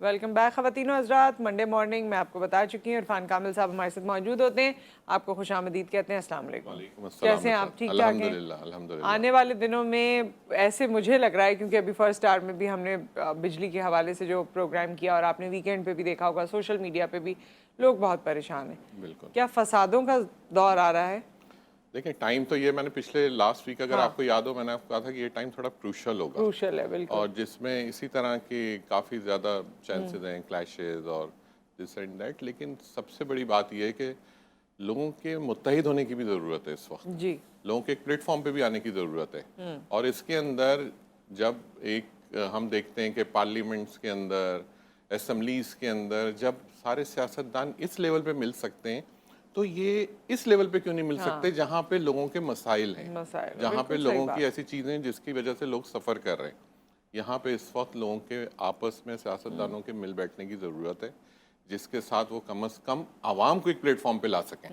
Welcome back ख़वातीन और हज़रात। Monday morning मैं आपको बता चुकी हूँ, इरफान कामिल साहब हमारे साथ मौजूद होते हैं। आपको खुशामदीद कहते हैं। अस्सलाम वालेकुम। कैसे हैं आप? ठीक ठाक हैं? अल्हम्दुलिल्लाह। आने वाले दिनों में ऐसे मुझे लग रहा है, क्योंकि अभी फर्स्ट आवर में भी हमने बिजली के हवाले से जो प्रोग्राम किया और आपने वीकेंड पे भी देखा होगा, सोशल मीडिया पे भी लोग बहुत परेशान हैं। बिल्कुल। क्या फसादों का दौर आ रहा है? देखिए, टाइम तो ये मैंने पिछले लास्ट वीक अगर हाँ। आपको याद हो, मैंने आपको कहा था कि ये टाइम थोड़ा क्रूशल होगा क्रूशल है, बिल्कुल। और जिसमें इसी तरह की काफ़ी ज़्यादा चांसेस हैं, क्लैशेस और दिस एंड दैट। लेकिन सबसे बड़ी बात ये है कि लोगों के मुत्तहिद होने की भी ज़रूरत है इस वक्त। जी। लोगों के एक प्लेटफॉर्म पे भी आने की ज़रूरत है। और इसके अंदर जब हम देखते हैं कि पार्लियामेंट्स के अंदर, असम्बलीज़ के अंदर जब सारे सियासतदान इस लेवल पे मिल सकते हैं, तो ये इस लेवल पे क्यों नहीं मिल सकते जहाँ पे लोगों के मसाइल हैं, मसाइल, जहाँ पे बिल्कुल सही लोगों बात। की ऐसी चीज़ें हैं जिसकी वजह से लोग सफ़र कर रहे हैं। यहाँ पे इस वक्त लोगों के आपस में सियासतदानों के मिल बैठने की ज़रूरत है, जिसके साथ वो कम अज़ कम आवाम को एक प्लेटफॉर्म पे ला सकें।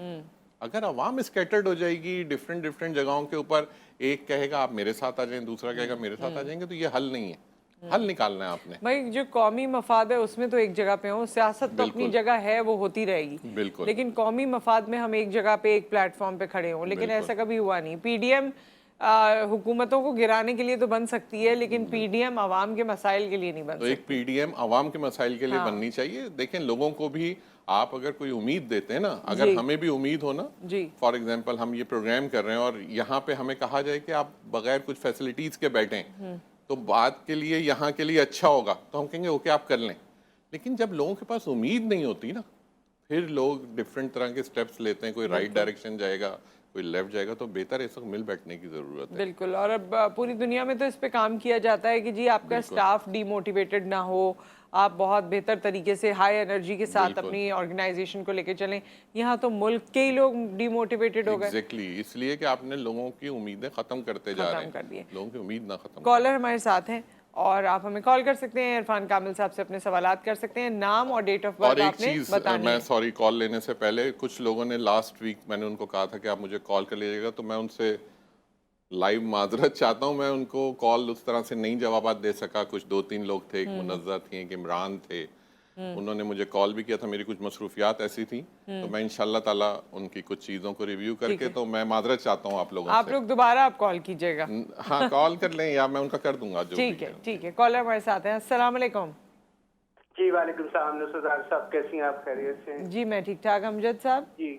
अगर आवाम स्कैटर्ड हो जाएगी डिफरेंट डिफरेंट जगहों के ऊपर, एक कहेगा आप मेरे साथ आ जाएं, दूसरा कहेगा मेरे साथ आ जाएंगे, तो ये हल नहीं है। हल निकालना है आपने। भाई, जो कौमी मफाद है उसमें तो एक जगह पे हो, सियासत तो अपनी बिल्कुल। जगह है, वो होती रहेगी। बिल्कुल। लेकिन कौमी मफाद में हम एक जगह पे, एक प्लेटफॉर्म पे खड़े हों, लेकिन बिल्कुल। ऐसा कभी हुआ नहीं। पीडीएम हुकूमतों को गिराने के लिए तो बन सकती है, लेकिन पीडीएम आवाम के मसाइल के लिए नहीं बन तो एक सकती। पीडीएम आवाम के मसाइल के लिए हाँ। बननी चाहिए। देखें, लोगों को भी आप अगर कोई उम्मीद देते हैं ना, अगर जी। हमें भी उम्मीद हो ना, जी। फॉर एग्जांपल हम ये प्रोग्राम कर रहे हैं और यहाँ पे हमें कहा जाए कि आप बगैर कुछ फैसिलिटीज़ के बैठें, तो बात के लिए यहाँ के लिए अच्छा होगा, तो हम कहेंगे ओके आप कर लें। लेकिन जब लोगों के पास उम्मीद नहीं होती ना, फिर लोग डिफरेंट तरह के स्टेप्स लेते हैं। कोई राइट डायरेक्शन जाएगा, कोई लेफ्ट जाएगा, तो बेहतर है इस वक्त मिल बैठने की ज़रूरत है। बिल्कुल। और अब पूरी दुनिया में तो इस पे काम किया जाता है कि जी आपका बिल्कुल। स्टाफ डीमोटिवेटेड ना हो, आप बहुत बेहतर तरीके से हाई एनर्जी के साथ बिल्कुल। अपनी ऑर्गेनाइजेशन को लेके चलें। यहाँ तो मुल्क के ही लोग डीमोटिवेटेड हो गए। एग्जैक्टली इसलिए कि आपने लोगों की उम्मीदें ख़त्म करते जा रहे खत्म कर हैं। दिए। लोगों की उम्मीद ना ख़त्म करें। कॉलर हमारे साथ हैं और आप हमें कॉल कर सकते हैं, इरफान कामिल साहब से अपने सवालात कर सकते हैं। नाम और डेट ऑफ और बर्थ एक आपने चीज़ बतानी मैं है। सॉरी, कॉल लेने से पहले कुछ लोगों ने लास्ट वीक मैंने उनको कहा था कि आप मुझे कॉल कर लीजिएगा, तो मैं उनसे लाइव माजरत चाहता हूं। मैं उनको कॉल उस तरह से नहीं जवाब दे सका। कुछ 2-3 लोग थे, एक मुनज़्ज़ा थी, एक इमरान थे, उन्होंने मुझे कॉल भी किया था, मेरी कुछ मसरूफियात ऐसी थी, तो मैं इंशाल्लाह ताला उनकी कुछ चीज़ों को रिव्यू ठीक करके, है। तो मैं माजरत चाहता हूँ आप लोगों आप से। लोग दोबारा आप कॉल कीजिएगा। हाँ, कॉल कर लें या मैं उनका कर दूंगा जो भी ठीक है, है। ठीक है। कॉलर हमारे साथ हैं। अस्सलाम वालेकुम। जी वालेकुम सलाम। नुसरत साहब कैसी हैं आप? खैरियत से हैं? जी मैं ठीक ठाक। अमजद साहब। जी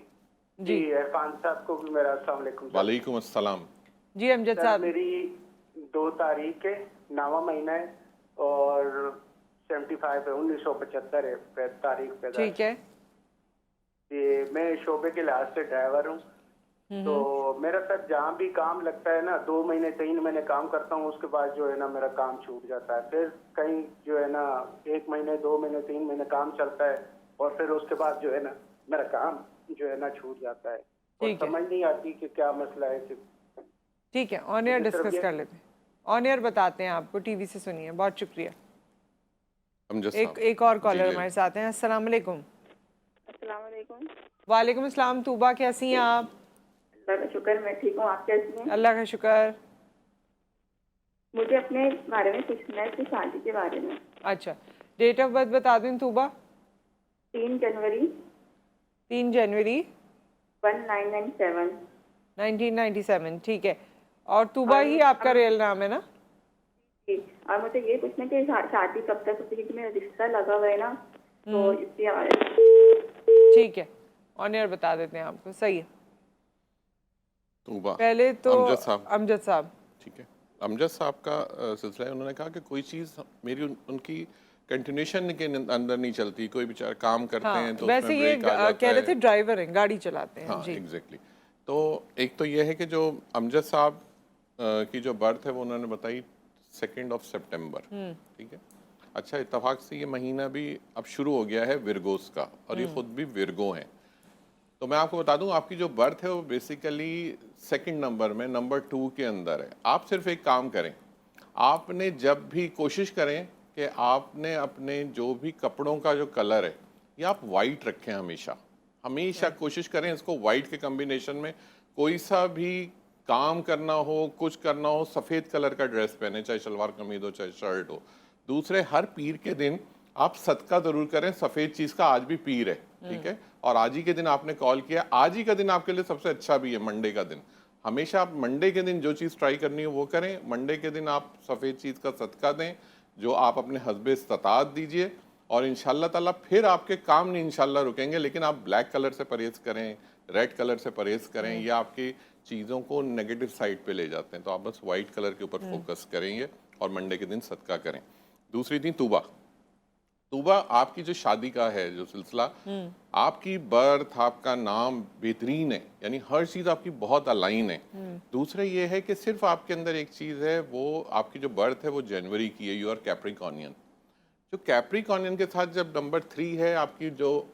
जी। जी इरफान साहब को भी मेरा अस्सलाम वालेकुम सर। वालेकुम अस्सलाम। जी अमजद सर साहब। मेरी 2 तारीख है, 9वां महीना है और 75 है, 1975 है तारीख पैदा। ठीक है। ये मैं शोबे के लिहाज से ड्राइवर हूँ, तो मेरा सर जहाँ भी काम लगता है ना, 2 महीने 3 महीने काम करता हूँ, उसके बाद जो है ना मेरा काम छूट जाता है। फिर कहीं जो है ना 1 महीने 2 महीने 3 महीने काम चलता है और फिर उसके बाद जो है ना मेरा काम जो है ना छूट जाता है और ठीक है। समझ नहीं आती कि क्या मसला है। ठीक है, ऑन एयर मुझे सिर्फ डिस्कस ये- कर लेते हैं। ऑन एयर बताते हैं आपको, टीवी से सुनिए। बहुत शुक्रिया। अमजद एक साहब। एक और जी, कॉलर ले हमारे साथ हैं। अस्सलाम वालेकुम। अस्सलाम वालेकुम। वालेकुम अस्सलाम। तूबा, कैसी हैं आप? अल्लाह का शुक्र, मैं ठीक हूँ। आप कैसी हैं? अल्लाह का शुक्र। मुझे अपने बारे में पूछना है, अपनी शादी के बारे में। अच्छा, डेट ऑफ बर्थ बता दूं तूबा? 3 जनवरी 3 जनवरी 1997। 1997। ठीक है। और तूबा और ही आपका रियल नाम है ना? जी, और मुझे ये पूछना है कि शादी कब तक होती है, क्योंकि मेरा रिश्ता लगा हुआ है ना, तो इसके हवाले। ठीक है, ऑन एयर बता देते हैं आपको। सही है। तूबा। पहले तो अमजद साहब। अमजद साहब। ठीक है, अमजद साहब का सिलसिला है। उन्होंने कहा कि कोई चीज़ मेरी उनकी कंटिन्यूशन के अंदर नहीं चलती। कोई बेचारा काम करते हाँ, हैं तो वैसे उसमें ये ब्रेक आ जाता कह रहे थे है। ड्राइवर हैं, गाड़ी चलाते हैं। हाँ, जी। एग्जैक्टली। तो एक तो ये है कि जो अमजद साहब की जो बर्थ है वो उन्होंने बताई 2 सितंबर। ठीक है। अच्छा, इत्तेफाक से ये महीना भी अब शुरू हो गया है विरगोस का, और ये खुद भी विरगो हैं। तो मैं आपको बता दूं, आपकी जो बर्थ है वो बेसिकली 2 नंबर में, नंबर 2 के अंदर है। आप सिर्फ एक काम करें, आपने जब भी कोशिश करें कि आपने अपने जो भी कपड़ों का जो कलर है ये आप वाइट रखें। हमेशा हमेशा कोशिश करें इसको वाइट के कम्बिनेशन में। कोई सा भी काम करना हो, कुछ करना हो, सफ़ेद कलर का ड्रेस पहने, चाहे शलवार कमीज हो चाहे शर्ट हो। दूसरे, हर पीर के दिन आप सदका जरूर करें, सफेद चीज का आज भी पीर है, ठीक है। और आज ही के दिन आपने कॉल किया, आज ही का दिन आपके लिए सबसे अच्छा भी है, मंडे का दिन। हमेशा आप मंडे के दिन जो चीज ट्राई करनी है वो करें। मंडे के दिन आप सफेद चीज का सदका दें, जो आप अपने हस्बे इस्तात दीजिए, और इंशाल्लाह ताला फिर आपके काम नहीं इंशाल्लाह रुकेंगे। लेकिन आप ब्लैक कलर से परहेज करें, रेड कलर से परहेज करें, ये आपकी चीज़ों को नेगेटिव साइड पे ले जाते हैं। तो आप बस वाइट कलर के ऊपर फोकस करेंगे और मंडे के दिन सदका करें। दूसरी थी तूबा। तूबा आपकी जो शादी का है जो सिलसिला, आपकी बर्थ, आपका नाम बेहतरीन है, यानी हर चीज़ आपकी बहुत अलाइन है। दूसरा ये है कि सिर्फ आपके अंदर एक चीज़ है, वो आपकी जो बर्थ है वो जनवरी की है, यू आर कैप्रिकॉनियन। जो कैप्रिकॉनियन के साथ जब नंबर 3 है, आपकी जो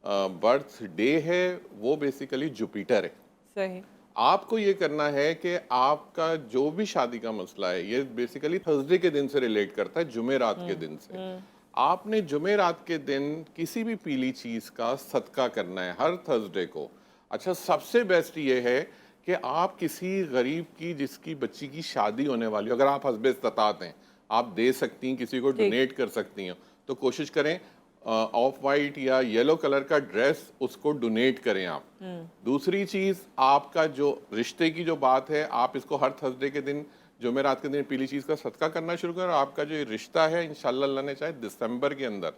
बर्थ डे है वो बेसिकली जुपिटर है। सही। आपको ये करना है कि आपका जो भी शादी का मसला है, ये बेसिकली थर्सडे के दिन से रिलेट करता है, जुमेरात के दिन से। आपने जुमेरात के दिन किसी भी पीली चीज का सदका करना है हर थर्सडे को। अच्छा, सबसे बेस्ट ये है कि आप किसी गरीब की जिसकी बच्ची की शादी होने वाली हो, अगर आप हस्बे इस्तात हैं, आप दे सकती हैं, किसी को डोनेट कर सकती हैं, तो कोशिश करें ऑफ वाइट या येलो कलर का ड्रेस उसको डोनेट करें आप। दूसरी चीज, आपका जो रिश्ते की जो बात है, आप इसको हर थर्सडे के दिन, जुमेरात के दिन पीली चीज का सदका करना शुरू करें। आपका जो रिश्ता है इंशाल्लाह अल्लाह ने चाहे दिसंबर के अंदर,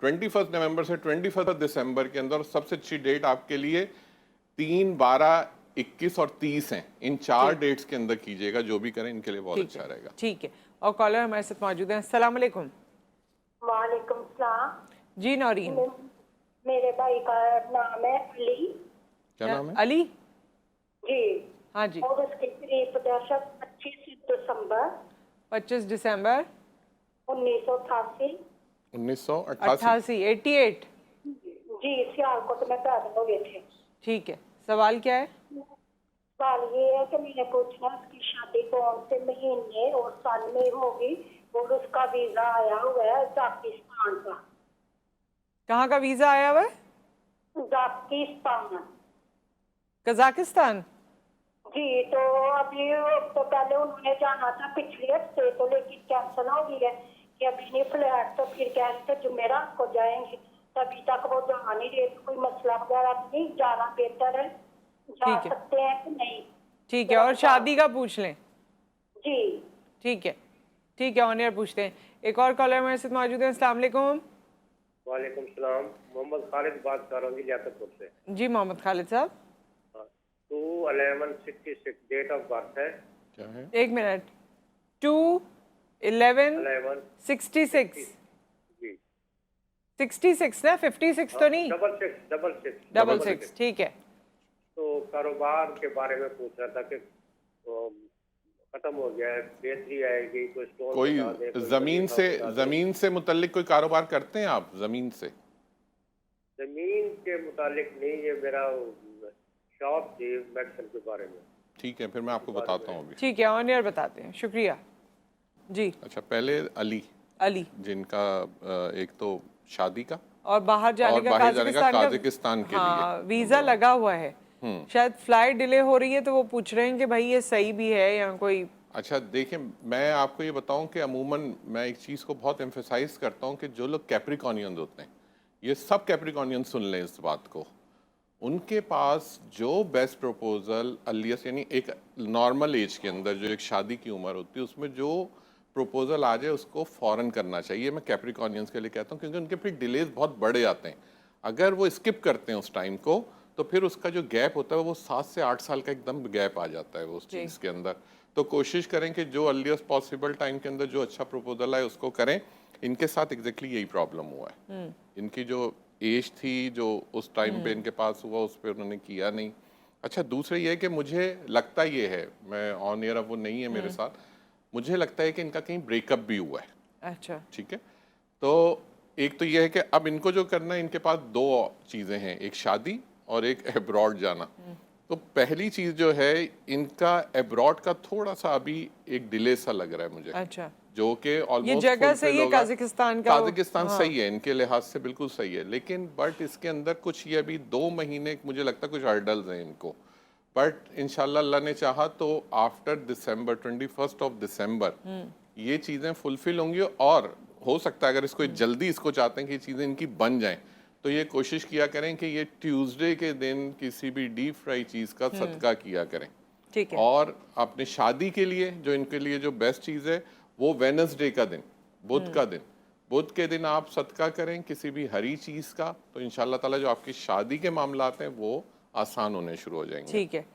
21 नवंबर से 21 दिसंबर के अंदर, सबसे अच्छी डेट आपके लिए 3, 12, 21 और 30 हैं। इन 4 डेट्स के अंदर कीजिएगा, जो भी करें इनके लिए बहुत अच्छा रहेगा। ठीक है। और कॉलर हमारे साथ मौजूद हैं। अस्सलाम वालेकुम। वालेकुम सलाम जी नौरीन। मेरे भाई का नाम है अली। क्या नाम है? अली। जी हाँ जी। और उसकी पैदाइश 25 दिसंबर 25 दिसंबर 1988। 1988। 88। जी सियालकोट में पैदा हुए थे। ठीक है, सवाल क्या है? सवाल ये है कि मैंने पूछना उसकी शादी कौन से महीने और साल में होगी, और उसका वीजा आया हुआ है पाकिस्तान का। कहाँ का वीजा आया हुआ है? पाकिस्तान। कजाकिस्तान। जी तो अभी तो पहले उन्होंने जाना था पिछले हफ्ते, तो लेकिन कैंसिल हो गई है कि अभी नहीं फ्लैट, तो फिर कह रहे थे जुमेरात को जाएंगे, तभी तक वो जा नहीं रहे। कोई मसला वगैरह नहीं, जाना बेहतर है, जा सकते हैं कि नहीं? ठीक है, और शादी का पूछ लें। जी ठीक है, ठीक है, ऑन एयर पूछते हैं। एक और कॉलर हमारे साथ मौजूद है। अस्सलाम वालेकुम। वालेकुम सलाम, मोहम्मद खालिद बात कर रहा हूँ लियाकतपुर से। जी मोहम्मद खालिद साहब। 2/11/66 डेट ऑफ बर्थ है। क्या है? एक मिनट। 2/11/66। जी 66 ना, 56 तो नहीं? Double six. 66, ठीक है। तो कारोबार के बारे में पूछ रहा था कि खत्म हो गया है, बेहतरी आएगी, कोई स्टोर कोई जमीन से मुतल्लिक कोई कारोबार करते हैं आप? जमीन से? जमीन के मुतालिक नहीं, ये मेरा शॉप थी मेडिसिन के बारे में। ठीक है, फिर मैं आपको बताता हूँ अभी। ठीक है, ऑन एयर बताते हैं। शुक्रिया जी। अच्छा, पहले अली जिनका एक तो शादी का और बाहर जाने का काजाकिस्तान के हाँ, वीजा लगा हुआ है। शायद फ्लाइट डिले हो रही है, तो वो पूछ रहे हैं कि भाई ये सही भी है या कोई। अच्छा देखिए, मैं आपको ये बताऊं कि अमूमन मैं एक चीज़ को बहुत एम्फेसाइज करता हूं कि जो लोग कैप्रिकॉनियन होते हैं, ये सब कैप्रिकॉनियन सुन लें इस बात को, उनके पास जो बेस्ट प्रपोजल अर्लीस्ट, यानी एक नॉर्मल एज के अंदर जो एक शादी की उम्र होती है, उसमें जो प्रपोजल आ जाए उसको फ़ौरन करना चाहिए। मैं कैप्रिकॉनियंस के लिए कहता हूँ, क्योंकि उनके फिर डिलेज बहुत बढ़ जाते हैं। अगर वो स्किप करते हैं उस टाइम को, तो फिर उसका जो गैप होता है वो 7 से 8 साल का एकदम गैप आ जाता है वो उस चीज़ के अंदर। तो कोशिश करें कि जो अर्लीस्ट पॉसिबल टाइम के अंदर जो अच्छा प्रपोजल है उसको करें। इनके साथ एग्जैक्टली यही प्रॉब्लम हुआ है। इनकी जो एज थी जो उस टाइम पे इनके पास हुआ, उस पर उन्होंने किया नहीं। अच्छा, दूसरा ये है कि मुझे लगता ये है, मैं ऑन एयर अब वो नहीं है मेरे साथ, मुझे लगता है कि इनका कहीं ब्रेकअप भी हुआ है। अच्छा, ठीक है। तो एक तो ये है कि अब इनको जो करना है, इनके पास 2 चीज़ें हैं, एक शादी और एक अब्रॉड जाना। तो पहली चीज़ जो है, इनका अब्रॉड का थोड़ा सा अभी एक डिले सा लग रहा है मुझे। अच्छा, जो कि ऑलमोस्ट ये जगह सही है, काजाकिस्तान का। काजाकिस्तान सही है, इनके लिहाज से बिल्कुल सही है, लेकिन बट इसके अंदर कुछ ये अभी 2 महीने मुझे लगता है कुछ हर्डल्स हैं इनको। बट इंशाल्लाह अल्लाह ने चाहा तो आफ्टर दिसंबर 21 ऑफ दिसंबर ये चीज़ें फुलफिल होंगी। और हो सकता है अगर इसको जल्दी इसको चाहते हैं कि चीज़ें इनकी बन जाएं, तो ये कोशिश किया करें कि ये ट्यूसडे के दिन किसी भी डीप फ्राई चीज़ का सदका किया करें। ठीक है। और अपने शादी के लिए जो इनके लिए जो बेस्ट चीज़ है वो वेडनेसडे का दिन, बुध का दिन, बुध के दिन आप सदका करें किसी भी हरी चीज़ का, तो इंशाल्लाह ताला जो आपकी शादी के मामलात हैं वो आसान होने शुरू हो जाएंगे। ठीक है,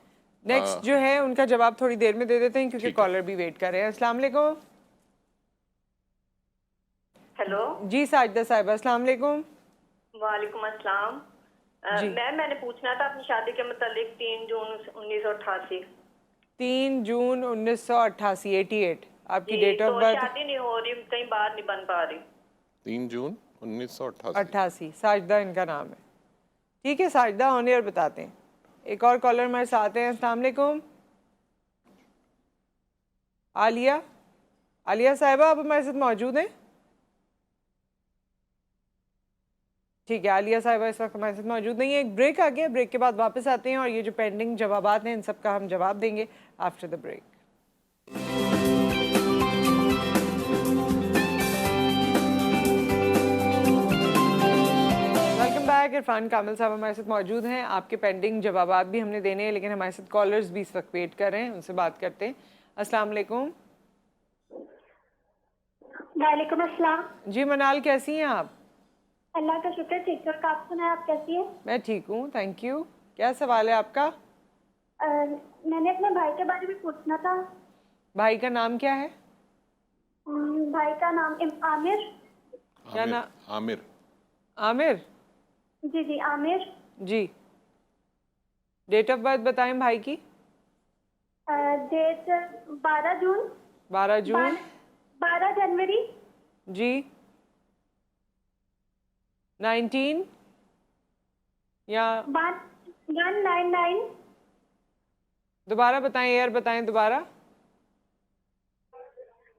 नेक्स्ट जो है उनका जवाब थोड़ी देर में दे देते हैं क्योंकि ठीक है। कॉलर भी वेट कर रहे हैं। अस्सलाम वालेकुम। हेलो, जी साजिदा साहिबा, अस्सलाम वालेकुम। वालेकुम अस्सलाम। जी। मैंने पूछना था अपनी शादी के मतलब 3 जून 1988। 3 जून 1988, 88 आपकी जी, डेट ऑफ तो बर्थ। शादी नहीं हो रही, कहीं बाहर नहीं बन पा रही। 3 जून 1988। 88, साजिदा इनका नाम है। ठीक है साजिदा, ऑन एयर बताते हैं। एक और कॉलर हमारे साथ हैं। अस्सलाम वालेकुम। आलिया, आलिया साहिबा आप हमारे साथ मौजूद हैं? ठीक है, आलिया साहिबा इस वक्त हमारे साथ मौजूद नहीं है। एक ब्रेक आ गया, ब्रेक के बाद वापस आते हैं और ये जो पेंडिंग जवाबात हैं इन सब का हम जवाब देंगे after the break. Welcome back. Irfan Kamil साहब हमारे साथ मौजूद हैं। आपके पेंडिंग जवाबात भी हमने देने हैं, लेकिन हमारे साथ कॉलर्स भी इस वक्त वेट कर रहे हैं, उनसे बात करते हैं। अस्सलाम वालेकुम। वालेकुम अस्सलाम। जी मनाल, कैसी हैं आप? अल्लाह का शुक्र, ठीक ठाक। आप सुनाए, आप कैसी हैं? मैं ठीक हूँ, थैंक यू। क्या सवाल है आपका? मैंने अपने भाई के बारे में पूछना था। भाई का नाम क्या है? भाई का नाम आमिर। क्या ना? आमिर। आमिर। जी जी, आमिर। जी। डेट ऑफ बर्थ बताएं भाई की। डेट 12 जून। 12 जून। 12 जनवरी। जी। 19 या 199। दोबारा बताएं, ईयर बताएं दोबारा।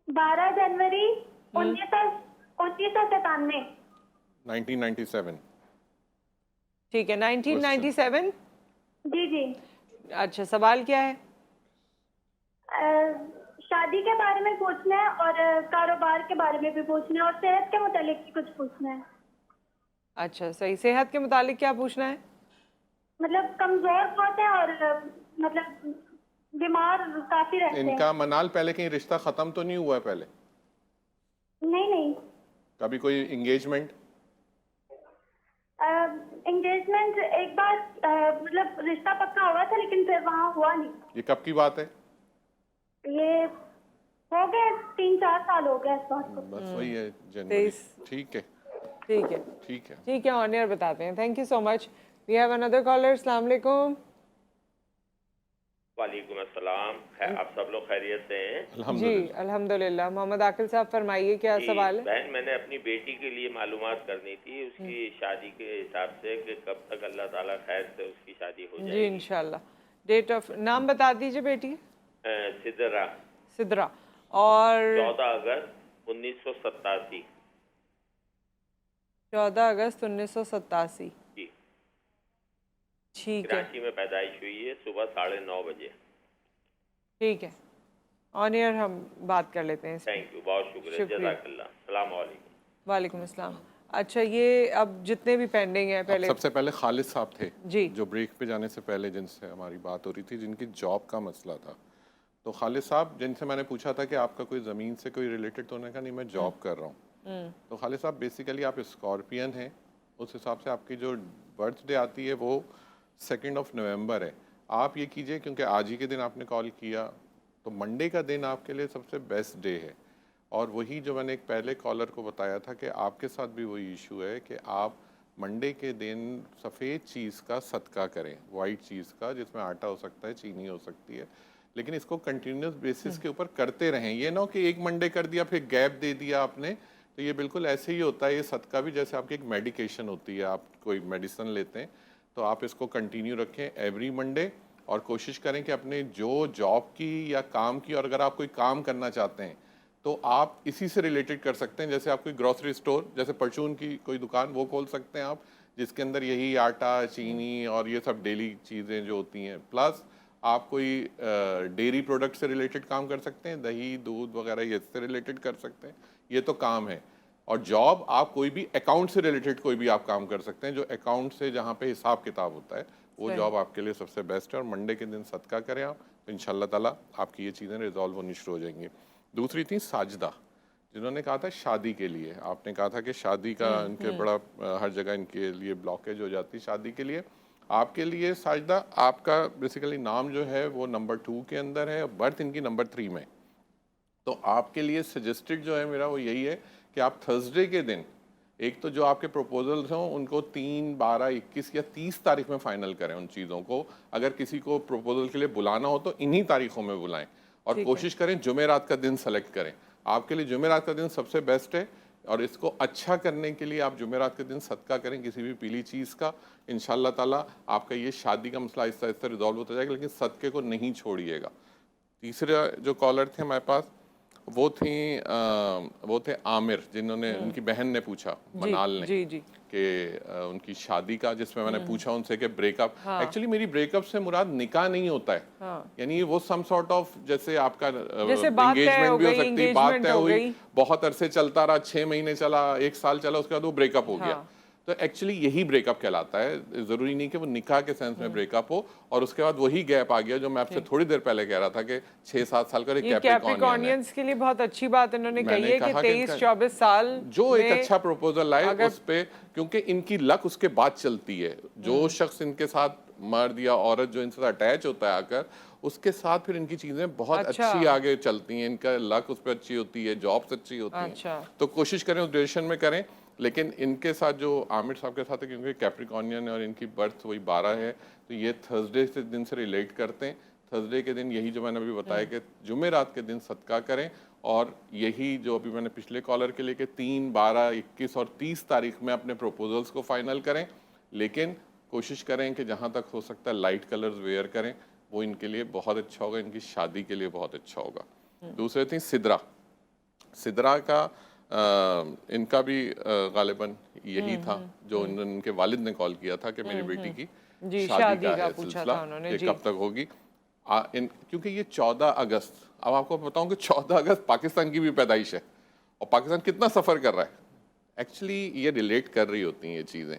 12 जनवरी 1997। 1997। ठीक है, 1997। जी जी। अच्छा, सवाल क्या है? शादी के बारे में पूछना है और कारोबार के बारे में भी पूछना है और सेहत के मुतालिक भी कुछ पूछना है। अच्छा सही, सेहत के मुतालिक क्या पूछना है? मतलब कमजोर बहुत है और मतलब बीमार काफी रहते हैं। इनका मनाल पहले कहीं रिश्ता खत्म तो नहीं हुआ है पहले? नहीं नहीं। कभी कोई एंगेजमेंट? एंगेजमेंट एक बार मतलब रिश्ता पक्का हुआ था लेकिन फिर वहाँ हुआ नहीं। ये कब की बात है? ये हो गए 3-4 साल हो गए इस बात को। बस वही है, जनवरी। 23। ठीक है, ठीक है, ठीक है। ठीक है, ऑन एयर बताते हैं। Thank you so much. We have another caller. अस्सलाम वालेकुम। वालेकुम अस्सलाम। आप सब लोग खैरियत से हैं? जी अल्हम्दुलिल्लाह। अल्हम्दुलिल्लाह। मोहम्मद आकिल साहब फरमाइए, क्या जी, सवाल है? बहन मैंने अपनी बेटी के लिए मालूमात करनी थी उसकी शादी के हिसाब से कि कब तक अल्लाह ताला खैर से उसकी शादी हो जी जाएगी। इंशाल्लाह। डेट ऑफ, नाम बता दीजिए बेटी। सिदरा। सिद्रा। और 14 अगस्त 1987। 14 अगस्त 1987। जी, ठीक है, कराची में पैदाइश हुई है, सुबह 9:30 बजे। ठीक है, ऑन एयर हम बात कर लेते हैं इस पे। थैंक यू, बहुत शुक्रिया। शुक्रिया। जज़ाकल्लाह। अस्सलाम वालेकुम। वालेकुम अस्सलाम। अच्छा, ये अब जितने भी पेंडिंग है अब पहले। सबसे पहले खालिद साहब थे जी। जो ब्रेक पे जाने से पहले जिनसे हमारी बात हो रही थी, जिनकी जॉब का मसला था। तो खालिद साहब जिनसे मैंने पूछा था कि आपका कोई ज़मीन से कोई रिलेटेड तो उन्होंने कहा नहीं, मैं जॉब कर रहा हूँ। तो खालिद साहब बेसिकली आप स्कॉर्पियन हैं, उस हिसाब से आपकी जो बर्थडे आती है वो 2 नवंबर है। आप ये कीजिए, क्योंकि आज ही के दिन आपने कॉल किया, तो मंडे का दिन आपके लिए सबसे बेस्ट डे है। और वही जो मैंने एक पहले कॉलर को बताया था कि आपके साथ भी वही इशू है कि आप मंडे के दिन सफ़ेद चीज़ का सदका करें, वाइट चीज़ का, जिसमें आटा हो सकता है, चीनी हो सकती है, लेकिन इसको कंटिन्यूस बेसिस के ऊपर करते रहें। ये ना हो कि एक मंडे कर दिया फिर गैप दे दिया आपने, तो ये बिल्कुल ऐसे ही होता है। ये सदका भी जैसे आपकी एक मेडिकेशन होती है, आप कोई मेडिसिन लेते हैं, तो आप इसको कंटिन्यू रखें एवरी मंडे। और कोशिश करें कि अपने जो जॉब की या काम की, और अगर आप कोई काम करना चाहते हैं तो आप इसी से रिलेटेड कर सकते हैं। जैसे आप कोई ग्रोसरी स्टोर, जैसे परचून की कोई दुकान, वो खोल सकते हैं आप, जिसके अंदर यही आटा, चीनी और ये सब डेली चीज़ें जो होती हैं। प्लस आप कोई डेयरी प्रोडक्ट से रिलेटेड काम कर सकते हैं, दही, दूध वगैरह, ये इससे रिलेटेड कर सकते हैं। ये तो काम है। और जॉब आप कोई भी अकाउंट से रिलेटेड कोई भी आप काम कर सकते हैं, जो अकाउंट से जहाँ पे हिसाब किताब होता है वो जॉब आपके लिए सबसे बेस्ट है। और मंडे के दिन सदका करें आप, तो इंशाल्लाह ताला आपकी ये चीज़ें रिजॉल्व होनी शुरू हो जाएंगी। दूसरी थी साजदा, जिन्होंने कहा था शादी के लिए, आपने कहा था कि शादी का इनके बड़ा हर जगह इनके लिए ब्लॉकेज हो जाती है शादी के लिए। आपके लिए साजदा, आपका बेसिकली नाम जो है वो नंबर 2 के अंदर है, बर्थ इनकी नंबर 3 में। तो आपके लिए सजेस्टेड जो है मेरा वो यही है कि आप थर्सडे के दिन एक तो जो आपके प्रपोजल्स हों उनको 3, 12, 21 या 30 तारीख में फाइनल करें उन चीज़ों को। अगर किसी को प्रपोजल के लिए बुलाना हो तो इन्हीं तारीखों में बुलाएं, और कोशिश करें जुमेरात का दिन सेलेक्ट करें। आपके लिए जुमेरात का दिन सबसे बेस्ट है, और इसको अच्छा करने के लिए आप जुमेरात के दिन सदका करें किसी भी पीली चीज़ का। इंशाल्लाह ताला आपका ये शादी का मसला आहिस्ता आहिस्ता रिजॉल्व होता जाएगा, लेकिन सदक़े को नहीं छोड़िएगा। तीसरा जो कॉलर थे हमारे पास वो थे आमिर, जिन्होंने उनकी बहन ने पूछा, मनाल ने, कि उनकी शादी का, जिसमें मैंने पूछा उनसे कि ब्रेकअप, एक्चुअली मेरी ब्रेकअप से मुराद निकाह नहीं होता है, यानी वो सम सॉर्ट ऑफ जैसे आपका एंगेजमेंट भी हो सकती है, बात तय हुई, बहुत अरसे चलता रहा, 6 महीने चला, 1 साल चला, उसके बाद वो ब्रेकअप हो गया। तो एक्चुअली यही ब्रेकअप कहलाता है। ज़रूरी नहीं कि वो निकाह के सेंस में ब्रेकअप हो, और उसके बाद वही गैप आ गया जो मैं आपसे थोड़ी देर पहले कह रहा था कि 6-7 साल का कैप्रिकॉर्नियंस के लिए बहुत अच्छी बात इन्होंने कही है कि 23-24 साल जो एक अच्छा प्रपोजल लाए उस पे, क्योंकि इनकी लक उसके बाद चलती है। जो शख्स इनके साथ, मर्द या औरत जो इनसे अटैच होता है आकर, उसके साथ फिर इनकी चीज़ें बहुत अच्छी आगे चलती हैं, इनका लक उस पर अच्छी होती है, जॉब्स अच्छी होती हैं। तो कोशिश करें उस डायरेक्शन में करें। लेकिन इनके साथ जो आमिर साहब के साथ है, क्योंकि कैप्रिकॉर्नियन है और इनकी बर्थ वही 12 है, तो ये थर्सडे से दिन से रिलेट करते हैं। थर्सडे के दिन यही जो मैंने अभी बताया कि जुमेरात के दिन सदका करें, और यही जो अभी मैंने पिछले कॉलर के लिए कि 3, 12, 21 और 30 तारीख में अपने प्रपोजल्स को फाइनल करें। लेकिन कोशिश करें कि जहाँ तक हो सकता है लाइट कलर्स वेयर करें, वो इनके लिए बहुत अच्छा होगा, इनकी शादी के लिए बहुत अच्छा होगा। दूसरे थी सिदरा। सिदरा का इनका भी गालिबन यही था जो इनके वालिद ने कॉल किया था कि मेरी बेटी की शादी का है सिलसिला, ये कब तक होगी। क्योंकि ये 14 अगस्त, अब आपको बताऊं कि 14 अगस्त पाकिस्तान की भी पैदाइश है, और पाकिस्तान कितना सफ़र कर रहा है। एक्चुअली ये रिलेट कर रही होती हैं ये चीज़ें।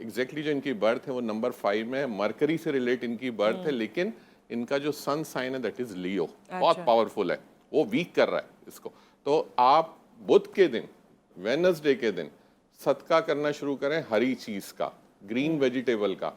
एग्जैक्टली जो इनकी बर्थ है वो नंबर 5 में है, मरकरी से रिलेट इनकी बर्थ है, लेकिन इनका जो सन साइन है दैट इज़ लियो, बहुत पावरफुल है, वो वीक कर रहा है इसको। तो आप बुध के दिन, वेडनेसडे के दिन सदका करना शुरू करें हरी चीज़ का, ग्रीन वेजिटेबल का,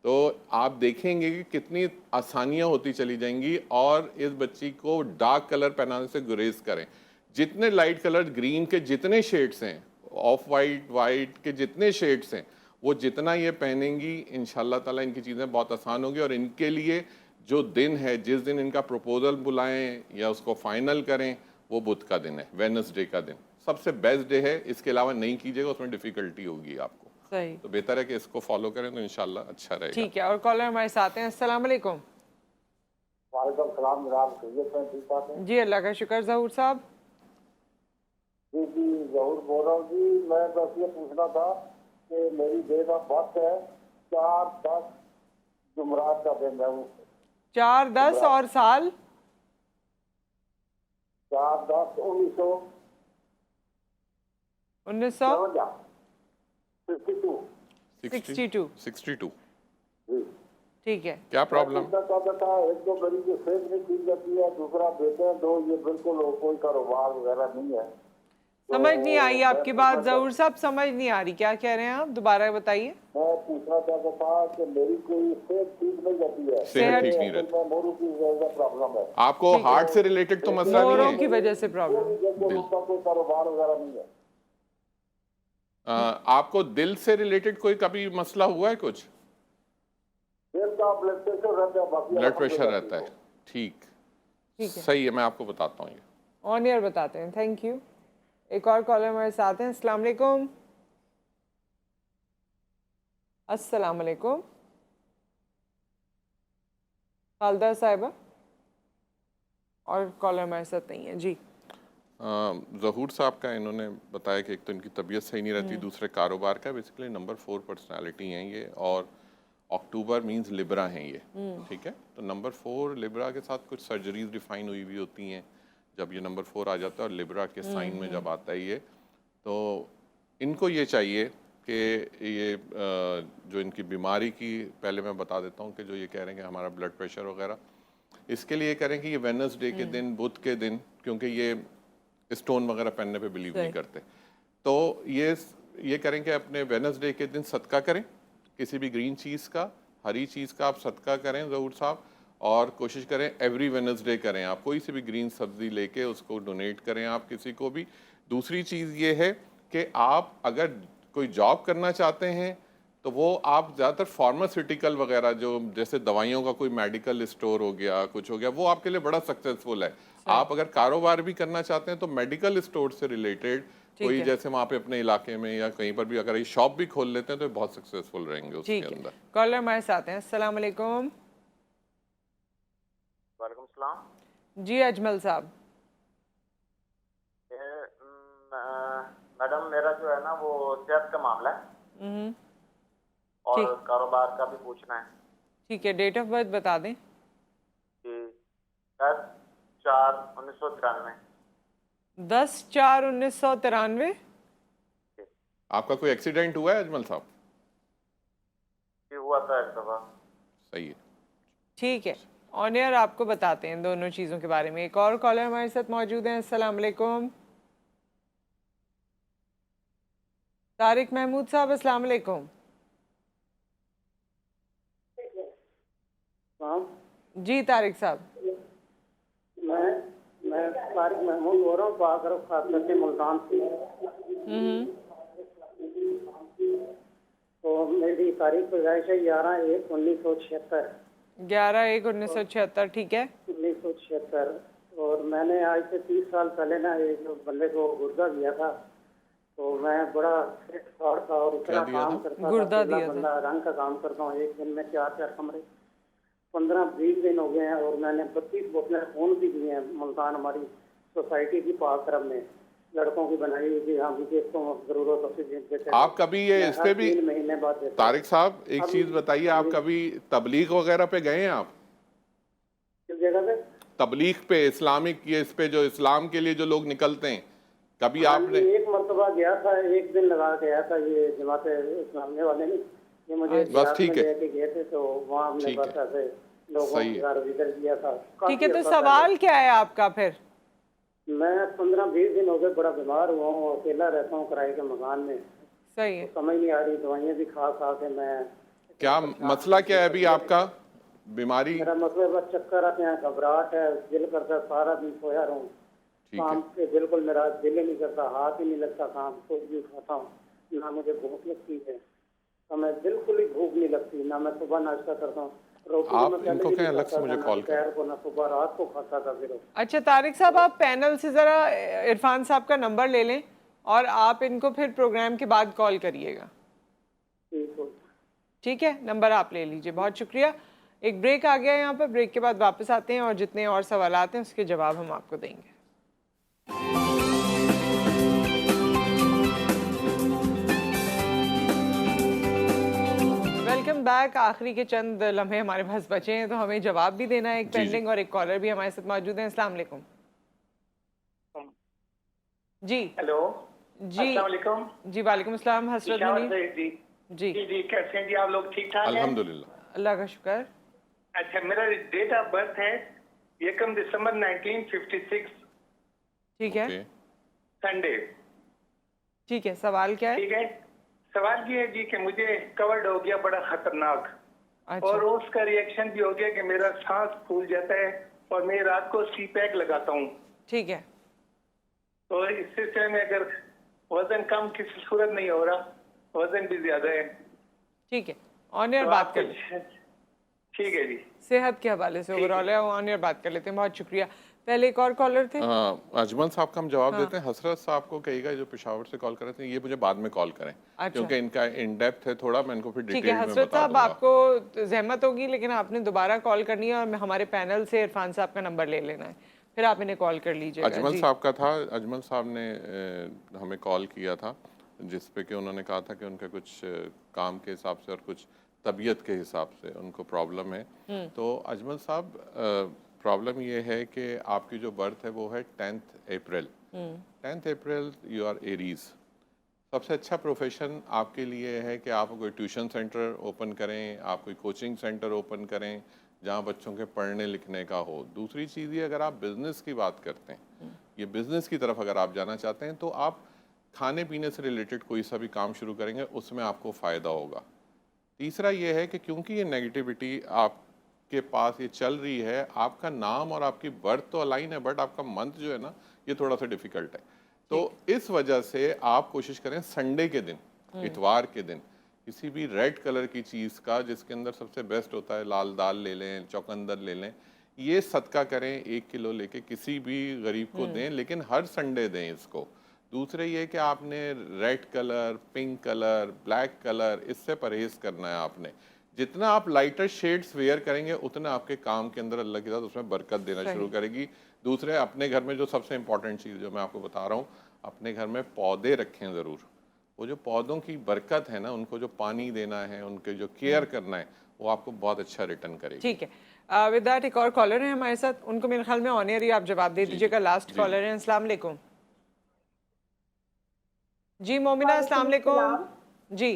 तो आप देखेंगे कि कितनी आसानियां होती चली जाएंगी। और इस बच्ची को डार्क कलर पहनाने से गुरेज करें। जितने लाइट कलर, ग्रीन के जितने शेड्स हैं, ऑफ वाइट, वाइट के जितने शेड्स हैं, वो जितना ये पहनेंगी इंशाल्लाह ताला इनकी चीज़ें बहुत आसान होगी। और इनके लिए जो दिन है, जिस दिन इनका प्रपोजल बुलाएं या उसको फाइनल करें, वो बुध का दिन है, वेडनेसडे का दिन सबसे बेस्ट डे है। इसके अलावा नहीं कीजिएगा, उसमें डिफिकल्टी होगी आपको। सही, तो बेहतर है कि इसको फॉलो करें, तो इंशाल्लाह अच्छा रहेगा। ठीक है। और कॉलर हमारे साथ हैं। अस्सलाम वालेकुम। वालेकुम सलाम जनाब, खैरियत हैं? ठीक ठाक हैं जी, अल्लाह का शुक्र। ज़हूर साहब। जी जहूर बोल रहा हूँ जी। मैं बस ये पूछना था कि मेरी डेट ऑफ बर्थ है 4-10 जुमरात का दिन है। 4-10 और साल 4-10-1900 62। ठीक है। क्या प्रॉब्लम? एक तो मेरी जो सेहत नहीं ठीक जाती है, दूसरा बेटे दो, ये बिल्कुल कोई कारोबार वगैरह नहीं है। समझ नहीं आई आपकी बात ज़हूर साहब, समझ नहीं आ रही, क्या कह रहे हैं आप? दोबारा बताइए। मैं पूछना चाहता था कि मेरी कोई सेहत ठीक नहीं जाती है, सेहत ठीक नहीं रहती, मोरों की प्रॉब्लम है। आपको हार्ट से रिलेटेड तो मसला नहीं है? मोरों की वजह से प्रॉब्लम। कोई कारोबार वगैरह नहीं है। आपको दिल से रिलेटेड कोई कभी मसला हुआ है? कुछ ब्लड प्रेशर रहता है, ब्लड प्रेशर रहता है। ठीक है, सही है, मैं आपको बताता हूँ ये ऑन एयर बताते हैं। Thank you. एक और कॉलर हमारे साथ हैं। अस्सलाम वालेकुम। अस्सलाम वालेकुम खालदा साहिबा। और कॉलर हमारे साथ नहीं है जी। ज़हूर साहब का इन्होंने बताया कि एक तो इनकी तबीयत सही नहीं रहती, दूसरे कारोबार का, बेसिकली नंबर 4 पर्सनालिटी हैं ये, और अक्टूबर मींस लिब्रा हैं ये, ठीक है। तो नंबर 4 लिब्रा के साथ कुछ सर्जरीज डिफाइन हुई हुई होती हैं जब ये नंबर 4 आ जाता है, और लिब्रा के साइन में जब आता है ये, तो इनको ये चाहिए कि ये जो इनकी बीमारी की, पहले मैं बता देता हूँ कि जो ये कह रहे हैं कि हमारा ब्लड प्रेशर वगैरह, इसके लिए करें कि ये वेडनेसडे के दिन, बुध के दिन, क्योंकि ये स्टोन वगैरह पहनने पे बिलीव नहीं करते, तो ये करें कि अपने वेडनेसडे के दिन सदका करें, किसी भी ग्रीन चीज़ का, हरी चीज़ का आप सदका करें ज़रूर साहब, और कोशिश करें एवरी वेडनेसडे करें। आप कोई सी भी ग्रीन सब्जी लेके उसको डोनेट करें आप किसी को भी। दूसरी चीज़ ये है कि आप अगर कोई जॉब करना चाहते हैं तो वो आप ज़्यादातर फार्मास्यूटिकल वगैरह, जो जैसे दवाइयों का कोई मेडिकल स्टोर हो गया, कुछ हो गया, वो आपके लिए बड़ा सक्सेसफुल है। आप अगर कारोबार भी करना चाहते हैं तो मेडिकल स्टोर से रिलेटेड कोई, जैसे वहाँ पे अपने इलाके में या कहीं पर भी अगर ये शॉप भी खोल लेते हैं तो बहुत सक्सेसफुल रहेंगे उसके अंदर। कॉलर हमारे साथ हैं। अस्सलाम वालेकुम। वालेकुम सलाम जी अजमल साहब। मैडम मेरा जो है ना वो सेहत का मामला है और कारोबार का भी पूछना है। ठीक है, डेट ऑफ बर्थ बता दें। 10/4/1993। 10/4/1993। आपका कोई एक्सीडेंट हुआ है अजमल साहब? हुआ था एक दफा। सही है, ठीक है, ऑन एयर आपको बताते हैं दोनों चीज़ों के बारे में। एक और कॉलर हमारे साथ मौजूद हैं। अस्सलाम वालेकुम। तारिक महमूद साहब, अस्सलाम वालेकुम। जी तारिक साहब। मैं तारिक महमूद बोल रहा हूँ, बागरफ खास करके मुल्तान से। तो मेरी तारीख पैदाइश है 11/1/1976। 11/1/1976, ठीक है। 1976। और मैंने आज से 30 साल पहले ना एक बंदे को गुर्दा दिया था, तो मैं बड़ा फिट था और इतना काम करता गुर्दा था। दिया बंदा रंग का काम करता हूँ, एक दिन में 4-4 कमरे। 15-20 दिन हो गए हैं और मैंने 32 बोतलें खून की दी हैं मुल्तान हमारी सोसाइटी की पाक तरफ में, लड़कों की बनाई हुई थी। हाँ भी इसको जरूरत होती। आप कभी ये इस पे भी, 3 महीने बाद तारिक साहब एक चीज बताइए, आप कभी तबलीग वगैरह पे गए हैं? आप किस जगह पे? तबलीग पे, इस्लामिक, ये इस पे जो इस्लाम के लिए जो लोग निकलते हैं, कभी आपने? एक मरतबा गया था, एक दिन लगा गया था। ये जमात इस्लामी वाले नहीं, ये मुझे बस ठीक है, लेके गए थे, तो वहाँ हमने बस ऐसे लोगों को विजिट किया था। ठीक है, तो सवाल क्या है आपका फिर? मैं 15-20 दिन हो गए बड़ा बीमार हुआ हूँ, अकेला रहता हूँ किराए के मकान में। सही है। तो समझ नहीं आ रही, दवाइयाँ भी खा खा के मैं। क्या मसला क्या है अभी आपका? बीमारी? मेरा मसला बस चक्कर आते हैं, घबराहट है, दिल करता है सारा दिन सोया रहूँ। काम पे बिल्कुल मेरा दिल ही नहीं करता, हाथ ही नहीं लगता काम, कुछ भी उठाता हूँ ना मुझे भूख लगती है, तो मैं बिल्कुल ही भूख नहीं लगती, ना मैं सुबह नाश्ता करता हूँ। आप इनको कहें अलग से मुझे कॉल कर को ना सुबह रात को खाता था फिर। अच्छा तारिक साहब, आप पैनल से ज़रा इरफान साहब का नंबर ले लें और आप इनको फिर प्रोग्राम के बाद कॉल करिएगा। ठीक है, नंबर आप ले लीजिए। बहुत शुक्रिया। एक ब्रेक आ गया यहाँ पर, ब्रेक के बाद वापस आते हैं और जितने और सवाल आते हैं उसके जवाब हम आपको देंगे। Welcome back. आखिरी के चंद लम्हे हमारे पास बचे हैं, तो हमें जवाब भी देना है, एक पेंडिंग, और एक कॉलर भी हमारे साथ मौजूद हैं। अस्सलाम वालेकुम। जी हेलो जी अस्सलाम वालेकुम। जी वालेकुम अस्सलाम। हसरत मुनीर जी जी कैसे हैं जी आप लोग? ठीक ठाक हैं? अल्हम्दुलिल्लाह, अल्लाह का शुक्र। अच्छा, मेरा डेट ऑफ बर्थ है 1 दिसंबर 1956। ठीक है, संडे। ठीक है, सवाल क्या है? ठीक है, सवाल ये है जी कि मुझे कवर्ड हो गया बड़ा खतरनाक। अच्छा। और उसका रिएक्शन भी हो गया कि मेरा सांस फूल जाता है और मैं रात को सी पैक लगाता हूँ। ठीक है, तो इस सिलसिले में अगर वजन कम किसी सूरत नहीं हो रहा, वजन भी ज्यादा है। ठीक है, ऑन एयर बात कर लेते। ठीक है जी, सेहत के हवाले से ओवरऑल है, ऑन एयर बात कर लेते हैं। बहुत शुक्रिया। पहले एक और कॉलर थे। अजमल साहब का हम जवाब देते हैं। हसरत साहब को कहिएगा जो पेशावर से कॉल कर रहे थे, ये मुझे बाद में कॉल करें। अच्छा। क्योंकि इनका इन डेप्थ है थोड़ा, मैं इनको फिर डिटेल ठीक है में हसरत बता साहब, दूंगा। आपको जहमत होगी लेकिन आपने दोबारा कॉल करनी है और हमारे पैनल से इरफान साहब का नंबर ले लेना है, फिर आप इन्हें कॉल कर लीजिएगा। अजमल साहब का था, अजमल साहब ने हमें कॉल किया था जिस पे कि उन्होंने कहा था कि उनके कुछ काम के हिसाब से और कुछ तबीयत के हिसाब से उनको प्रॉब्लम है। तो अजमल साहब, प्रॉब्लम ये है कि आपकी जो बर्थ है वो है 10th अप्रैल। 10th April you are Aries. सबसे अच्छा प्रोफेशन आपके लिए है कि आप कोई ट्यूशन सेंटर ओपन करें, आप कोई कोचिंग सेंटर ओपन करें जहाँ बच्चों के पढ़ने लिखने का हो। दूसरी चीज़ ये, अगर आप बिज़नेस की बात करते हैं, ये बिज़नेस की तरफ अगर आप जाना चाहते हैं, तो आप खाने पीने से रिलेटेड कोई सा भी काम शुरू करेंगे, उसमें आपको फ़ायदा होगा। तीसरा ये है कि क्योंकि ये नेगेटिविटी आपके पास ये चल रही है, आपका नाम और आपकी बर्थ तो अलाइन है, बट आपका मंथ जो है ना, ये थोड़ा सा डिफ़िकल्ट है। तो इस वजह से आप कोशिश करें संडे के दिन, इतवार के दिन, किसी भी रेड कलर की चीज़ का, जिसके अंदर सबसे बेस्ट होता है लाल दाल ले लें, चौकंदर ले लें, ये सदका करें, 1 किलो लेके किसी भी गरीब को दें, लेकिन हर संडे दें इसको। दूसरे ये कि आपने red colour, pink colour, black colour, इससे परहेज़ करना है आपने। जितना आप लाइटर शेड्स वेयर करेंगे, उतना आपके काम के अंदर अल्लाह के साथ उसमें बरकत देना शुरू करेगी। दूसरे, अपने घर में जो सबसे इम्पॉर्टेंट चीज़ जो मैं आपको बता रहा हूँ, अपने घर में पौधे रखें ज़रूर। वो जो पौधों की बरकत है ना, उनको जो पानी देना है, उनके जो केयर करना है, वो आपको बहुत अच्छा रिटर्न करेगी। ठीक है, विद दैट एक और कॉलर है हमारे साथ, उनको मेरे ख्याल में ऑन एयर ही आप जवाब दे दीजिएगा। लास्ट कॉलर है। अस्सलाम वालेकुम जी। मोमिना, अस्सलाम वालेकुम जी।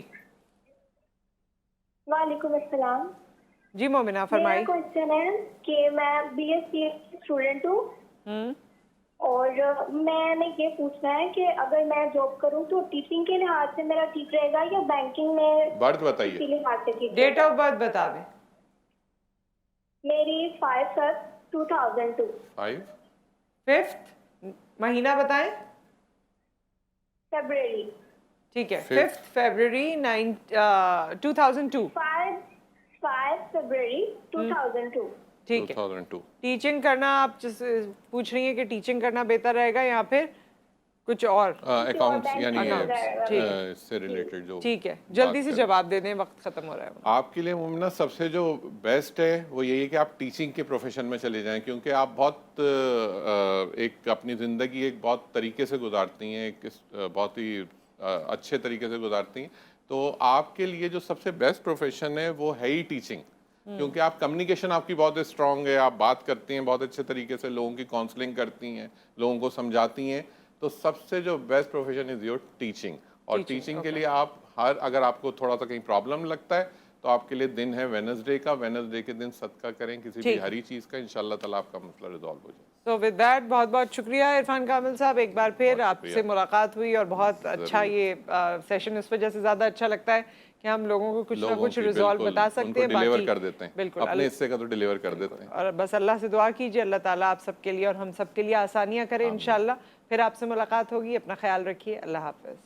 वालेकुम अस्सलाम जी मोमिना, फरमाइए। मेरा क्वेश्चन है कि मैं बीएससी स्टूडेंट हूँ और मैंने ये पूछना है कि अगर मैं जॉब करूँ तो टीचिंग के लिहाज से मेरा ठीक रहेगा या बैंकिंग में? बर्थ बताइए। लिहाज से ठीक। डेट ऑफ बर्थ बता दें। मेरी 5/7/2002। 5th महीना बताएं। फरवरी। ठीक है, 5th February 2002। 5 फरवरी 2002। ठीक है। 2002। टीचिंग करना आप पूछ रही हैं कि टीचिंग करना बेहतर रहेगा या फिर कुछ और? अकाउंट्स यानी इससे रिलेटेड जो। ठीक है, जल्दी से जवाब दे दें, वक्त खत्म हो रहा है। आपके लिए मुमना सबसे जो बेस्ट है वो यही है कि आप टीचिंग के प्रोफेशन में चले जाएं, क्योंकि आप बहुत एक अपनी ज़िंदगी एक बहुत तरीके से गुजारती हैं, एक बहुत ही अच्छे तरीके से गुजारती हैं। तो आपके लिए जो सबसे बेस्ट प्रोफेशन है वो है ही टीचिंग, क्योंकि आप कम्युनिकेशन आपकी बहुत स्ट्रांग है, आप बात करती हैं बहुत अच्छे तरीके से, लोगों की काउंसलिंग करती हैं, लोगों को समझाती हैं। तो सबसे जो best profession is your teaching. और टीचिंग के लिए आप अगर आपको थोड़ा सा कहीं प्रॉब्लम लगता है तो आपके लिए दिन है वेडनेसडे का, वेडनेसडे के दिन सदका करें किसी भी हरी चीज़ का, इंशाल्लाह ताला आपका मसला रिजॉल्व हो जाए। तो विद दैट बहुत बहुत शुक्रिया इरफान कामिल साहब, एक बार फिर आपसे मुलाकात हुई और बहुत अच्छा ये सेशन इस वजह से ज़्यादा अच्छा लगता है कि हम लोगों को कुछ ना कुछ रिजॉल्व बता सकते हैं, डिलीवर कर देते हैं, बिल्कुल अपने हिस्से का तो डिलीवर कर देते हैं। और बस अल्लाह से दुआ कीजिए, अल्लाह ताला आप सबके लिए और हम सबके लिए आसानियाँ करें इंशाल्लाह। फिर आपसे मुलाकात होगी, अपना ख्याल रखिए, अल्लाह हाफ़िज़।